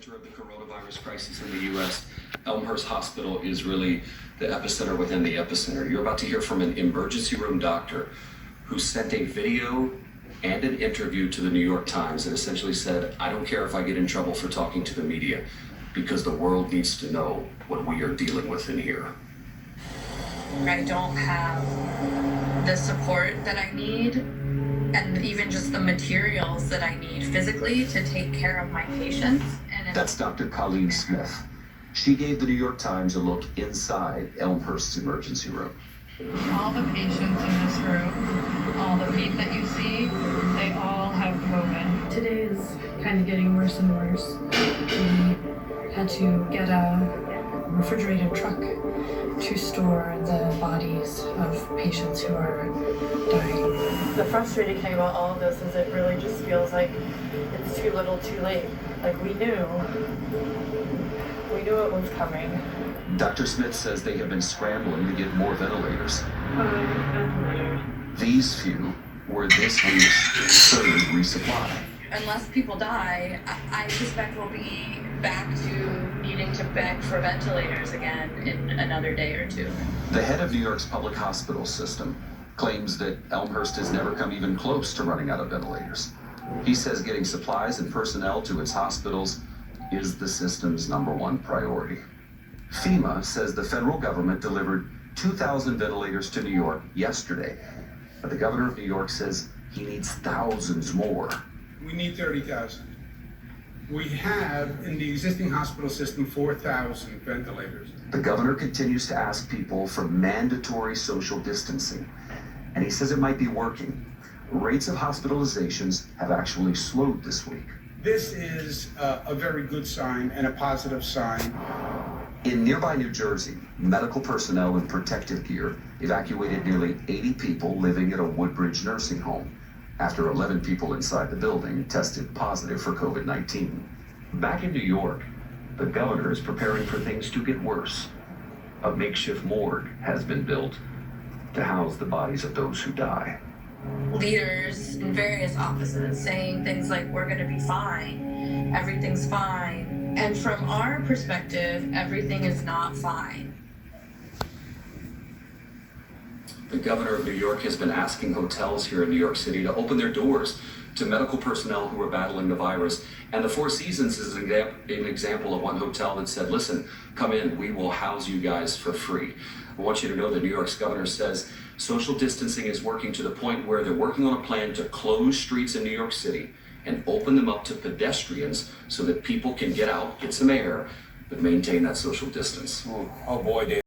epicenter of the coronavirus crisis in the U.S., Elmhurst Hospital is really the epicenter within the epicenter. You're about to hear from an emergency room doctor who sent a video and an interview to the New York Times that essentially said, I don't care if I get in trouble for talking to the media, because the world needs to know what we are dealing with in here. I don't have the support that I need, and even just the materials that I need physically to take care of my patients. That's Dr. Colleen Smith. She gave the New York Times a look inside Elmhurst's emergency room. All the patients in this room, all the feet that you see, they all have COVID. Today is kind of getting worse and worse. We had to get a refrigerated truck to store the bodies of patients who are dying. The frustrating thing about all of this is it really just feels like it's too little too late. Like we knew it was coming. Dr. Smith says they have been scrambling to get more ventilators. Ventilators. These few were this week's third resupply. Unless people die, I suspect we'll be back to needing to beg for ventilators again in another day or two. The head of New York's public hospital system claims that Elmhurst has never come even close to running out of ventilators. He says getting supplies and personnel to its hospitals is the system's #1 priority. FEMA says the federal government delivered 2,000 ventilators to New York yesterday, but the governor of New York says he needs thousands more. We need 30,000. We have, in the existing hospital system, 4,000 ventilators. The governor continues to ask people for mandatory social distancing, and he says it might be working. Rates of hospitalizations have actually slowed this week. This is a very good sign and a positive sign. In nearby New Jersey, medical personnel in protective gear evacuated nearly 80 people living at a Woodbridge nursing home after 11 people inside the building tested positive for COVID-19. Back in New York, the governor is preparing for things to get worse. A makeshift morgue has been built to house the bodies of those who die. Leaders in various offices saying things like, we're going to be fine, everything's fine. And from our perspective, everything is not fine. The governor of New York has been asking hotels here in New York City to open their doors to medical personnel who are battling the virus. And the Four Seasons is an example of one hotel that said, listen, come in, we will house you guys for free. I want you to know that New York's governor says social distancing is working to the point where they're working on a plan to close streets in New York City and open them up to pedestrians so that people can get out, get some air, but maintain that social distance. Oh boy, Dave.